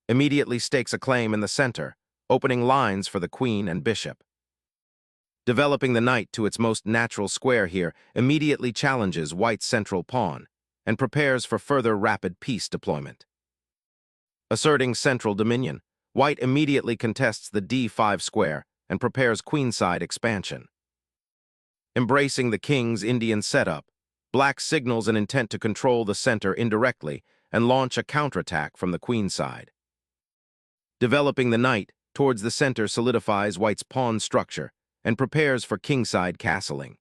immediately stakes a claim in the center, opening lines for the queen and bishop. Developing the knight to its most natural square here immediately challenges white's central pawn and prepares for further rapid piece deployment. Asserting central dominion, white immediately contests the d5 square and prepares queenside expansion. Embracing the king's Indian setup, black signals an intent to control the center indirectly and launch a counterattack from the queen side. Developing the knight towards the center solidifies white's pawn structure and prepares for kingside castling.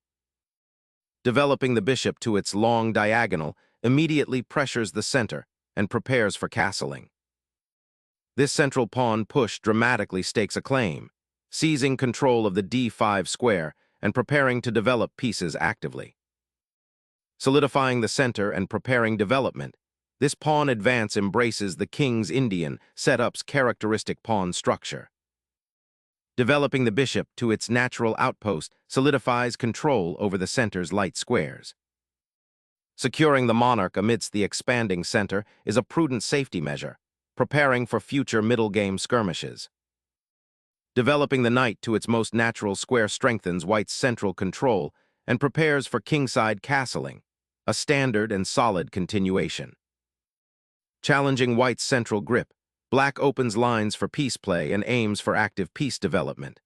Developing the bishop to its long diagonal immediately pressures the center and prepares for castling. This central pawn push dramatically stakes a claim, seizing control of the d5 square and preparing to develop pieces actively. Solidifying the center and preparing development, this pawn advance embraces the king's Indian setup's characteristic pawn structure. Developing the bishop to its natural outpost solidifies control over the center's light squares. Securing the monarch amidst the expanding center is a prudent safety measure, preparing for future middle-game skirmishes. Developing the knight to its most natural square strengthens white's central control and prepares for kingside castling, a standard and solid continuation. Challenging white's central grip, black opens lines for piece play and aims for active piece development.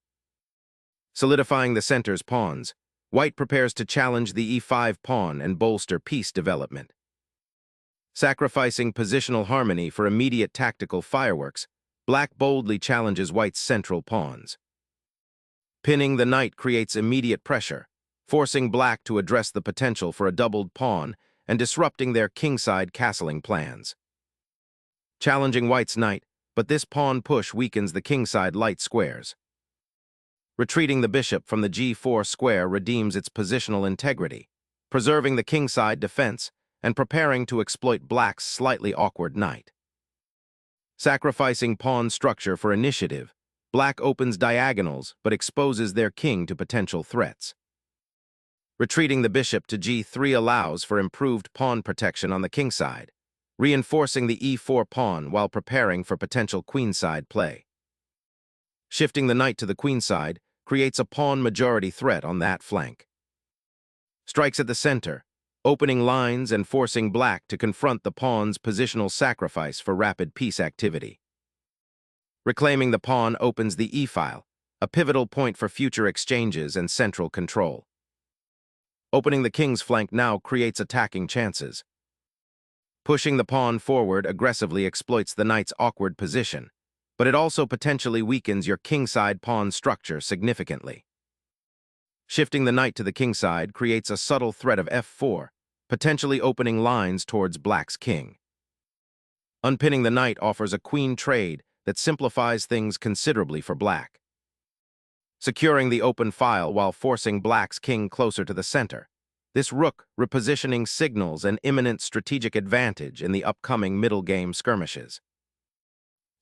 Solidifying the center's pawns, white prepares to challenge the e5 pawn and bolster piece development. Sacrificing positional harmony for immediate tactical fireworks, black boldly challenges white's central pawns. Pinning the knight creates immediate pressure, forcing black to address the potential for a doubled pawn and disrupting their kingside castling plans. Challenging white's knight, but this pawn push weakens the kingside light squares. Retreating the bishop from the g4 square redeems its positional integrity, preserving the kingside defense and preparing to exploit black's slightly awkward knight. Sacrificing pawn structure for initiative, black opens diagonals but exposes their king to potential threats. Retreating the bishop to g3 allows for improved pawn protection on the kingside, reinforcing the e4 pawn while preparing for potential queenside play. Shifting the knight to the queenside creates a pawn majority threat on that flank. Strikes at the center, opening lines and forcing black to confront the pawn's positional sacrifice for rapid piece activity. Reclaiming the pawn opens the e-file, a pivotal point for future exchanges and central control. Opening the king's flank now creates attacking chances. Pushing the pawn forward aggressively exploits the knight's awkward position, but it also potentially weakens your kingside pawn structure significantly. Shifting the knight to the kingside creates a subtle threat of f4, potentially opening lines towards black's king. Unpinning the knight offers a queen trade that simplifies things considerably for black. Securing the open file while forcing black's king closer to the center, this rook repositioning signals an imminent strategic advantage in the upcoming middle-game skirmishes.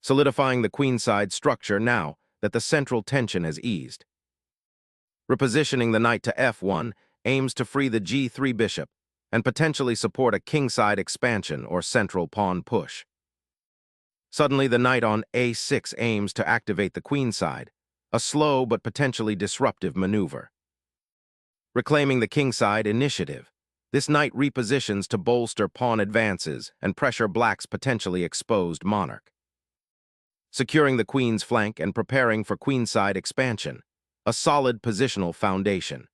Solidifying the queenside structure now that the central tension has eased. Repositioning the knight to f1 aims to free the g3 bishop and potentially support a kingside expansion or central pawn push. Suddenly, the knight on a6 aims to activate the queenside, a slow but potentially disruptive maneuver. Reclaiming the kingside initiative, this knight repositions to bolster pawn advances and pressure black's potentially exposed monarch. Securing the queen's flank and preparing for queenside expansion, a solid positional foundation.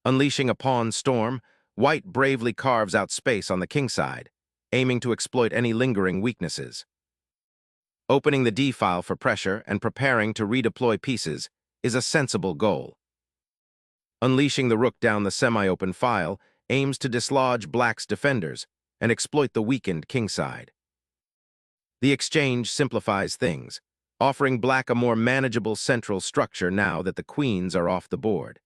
Unleashing a pawn storm, white bravely carves out space on the kingside, aiming to exploit any lingering weaknesses. Opening the d-file for pressure and preparing to redeploy pieces is a sensible goal. Unleashing the rook down the semi-open file aims to dislodge black's defenders and exploit the weakened kingside. The exchange simplifies things, offering black a more manageable central structure now that the queens are off the board.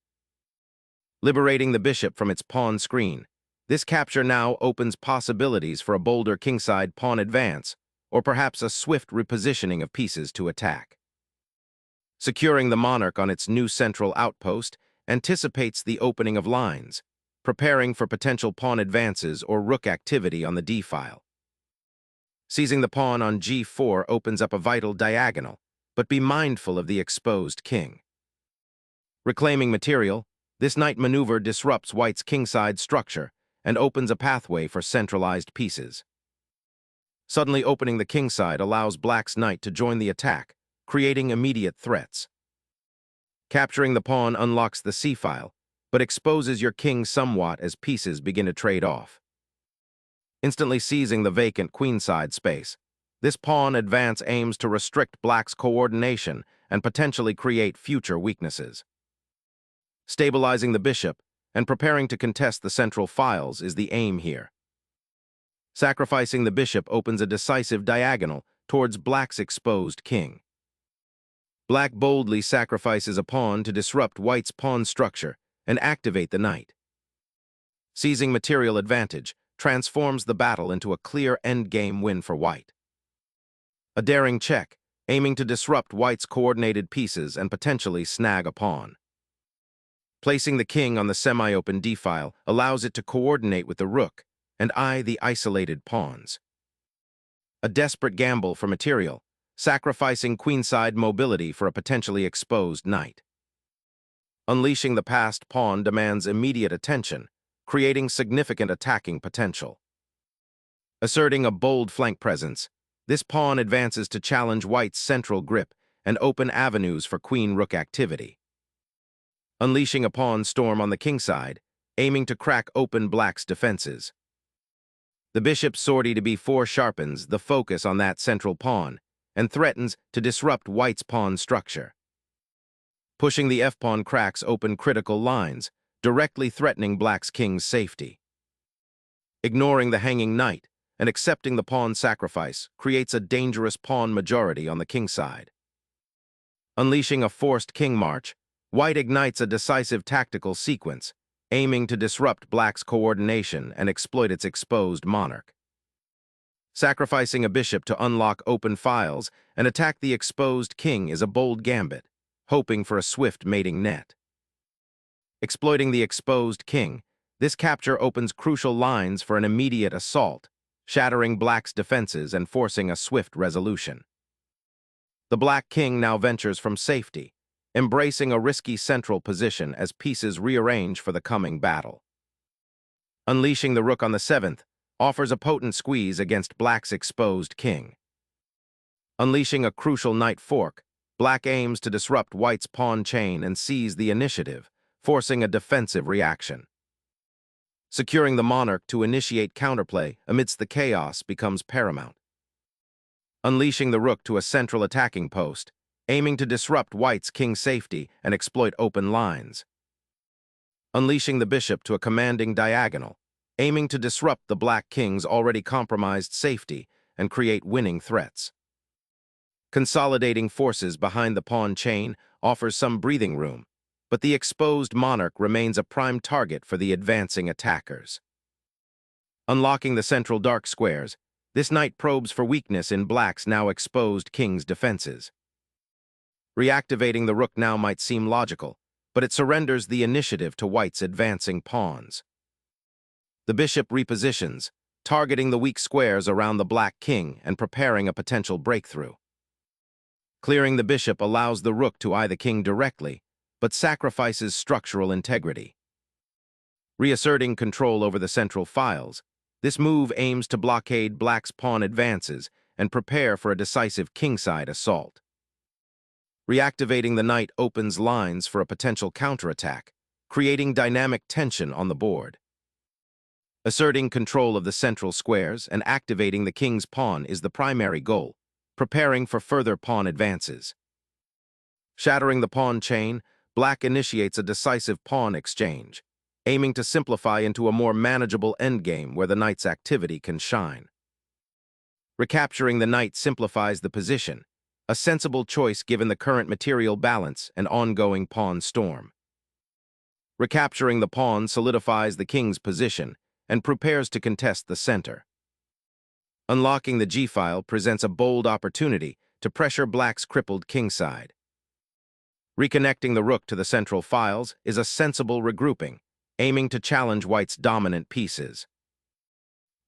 Liberating the bishop from its pawn screen, this capture now opens possibilities for a bolder kingside pawn advance, or perhaps a swift repositioning of pieces to attack. Securing the monarch on its new central outpost anticipates the opening of lines, preparing for potential pawn advances or rook activity on the d-file. Seizing the pawn on g4 opens up a vital diagonal, but be mindful of the exposed king. Reclaiming material, this knight maneuver disrupts white's kingside structure and opens a pathway for centralized pieces. Suddenly opening the kingside allows black's knight to join the attack, creating immediate threats. Capturing the pawn unlocks the c-file, but exposes your king somewhat as pieces begin to trade off. Instantly seizing the vacant queenside space, this pawn advance aims to restrict black's coordination and potentially create future weaknesses. Stabilizing the bishop and preparing to contest the central files is the aim here. Sacrificing the bishop opens a decisive diagonal towards black's exposed king. Black boldly sacrifices a pawn to disrupt white's pawn structure and activate the knight. Seizing material advantage transforms the battle into a clear endgame win for white. A daring check, aiming to disrupt white's coordinated pieces and potentially snag a pawn. Placing the king on the semi-open d-file allows it to coordinate with the rook and eye the isolated pawns. A desperate gamble for material, sacrificing queenside mobility for a potentially exposed knight. Unleashing the passed pawn demands immediate attention, creating significant attacking potential. Asserting a bold flank presence, this pawn advances to challenge white's central grip and open avenues for queen-rook activity. Unleashing a pawn storm on the kingside, aiming to crack open black's defenses. The bishop's sortie to b4 sharpens the focus on that central pawn and threatens to disrupt white's pawn structure. Pushing the f-pawn cracks open critical lines, directly threatening black's king's safety. Ignoring the hanging knight and accepting the pawn sacrifice creates a dangerous pawn majority on the kingside. Unleashing a forced king march, white ignites a decisive tactical sequence, aiming to disrupt black's coordination and exploit its exposed monarch. Sacrificing a bishop to unlock open files and attack the exposed king is a bold gambit, hoping for a swift mating net. Exploiting the exposed king, this capture opens crucial lines for an immediate assault, shattering black's defenses and forcing a swift resolution. The black king now ventures from safety, embracing a risky central position as pieces rearrange for the coming battle. Unleashing the rook on the 7th offers a potent squeeze against black's exposed king. Unleashing a crucial knight fork, black aims to disrupt white's pawn chain and seize the initiative, forcing a defensive reaction. Securing the monarch to initiate counterplay amidst the chaos becomes paramount. Unleashing the rook to a central attacking post, aiming to disrupt white's king safety and exploit open lines. Unleashing the bishop to a commanding diagonal, aiming to disrupt the black king's already compromised safety and create winning threats. Consolidating forces behind the pawn chain offers some breathing room, but the exposed monarch remains a prime target for the advancing attackers. Unlocking the central dark squares, this knight probes for weakness in black's now exposed king's defenses. Reactivating the rook now might seem logical, but it surrenders the initiative to white's advancing pawns. The bishop repositions, targeting the weak squares around the black king and preparing a potential breakthrough. Clearing the bishop allows the rook to eye the king directly, but sacrifices structural integrity. Reasserting control over the central files, this move aims to blockade black's pawn advances and prepare for a decisive kingside assault. Reactivating the knight opens lines for a potential counterattack, creating dynamic tension on the board. Asserting control of the central squares and activating the king's pawn is the primary goal, preparing for further pawn advances. Shattering the pawn chain, black initiates a decisive pawn exchange, aiming to simplify into a more manageable endgame where the knight's activity can shine. Recapturing the knight simplifies the position, a sensible choice given the current material balance and ongoing pawn storm. Recapturing the pawn solidifies the king's position and prepares to contest the center. Unlocking the g-file presents a bold opportunity to pressure black's crippled kingside. Reconnecting the rook to the central files is a sensible regrouping, aiming to challenge white's dominant pieces.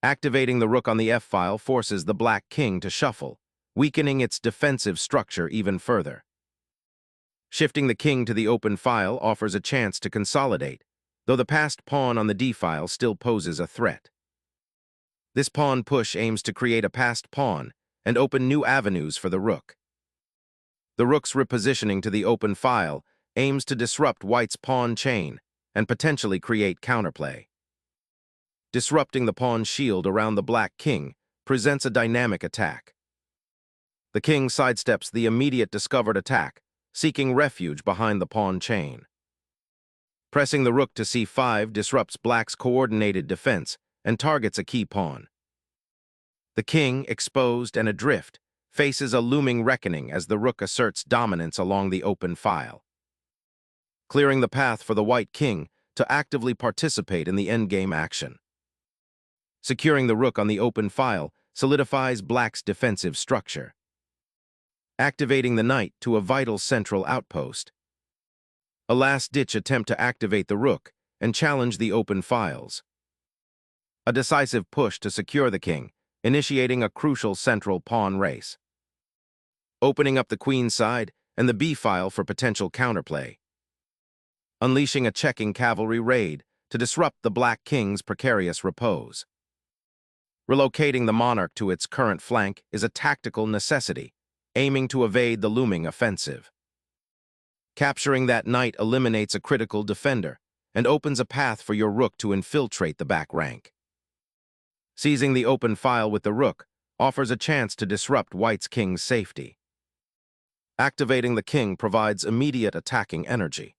Activating the rook on the f-file forces the black king to shuffle, weakening its defensive structure even further. Shifting the king to the open file offers a chance to consolidate, though the passed pawn on the d-file still poses a threat. This pawn push aims to create a passed pawn and open new avenues for the rook. The rook's repositioning to the open file aims to disrupt white's pawn chain and potentially create counterplay. Disrupting the pawn shield around the black king presents a dynamic attack. The king sidesteps the immediate discovered attack, seeking refuge behind the pawn chain. Pressing the rook to c5 disrupts black's coordinated defense and targets a key pawn. The king, exposed and adrift, faces a looming reckoning as the rook asserts dominance along the open file, clearing the path for the white king to actively participate in the endgame action. Securing the rook on the open file solidifies black's defensive structure, activating the knight to a vital central outpost. A last-ditch attempt to activate the rook and challenge the open files. A decisive push to secure the king, initiating a crucial central pawn race. Opening up the queen side and the b-file for potential counterplay. Unleashing a checking cavalry raid to disrupt the black king's precarious repose. Relocating the monarch to its current flank is a tactical necessity, aiming to evade the looming offensive. Capturing that knight eliminates a critical defender and opens a path for your rook to infiltrate the back rank. Seizing the open file with the rook offers a chance to disrupt white's king's safety. Activating the king provides immediate attacking energy.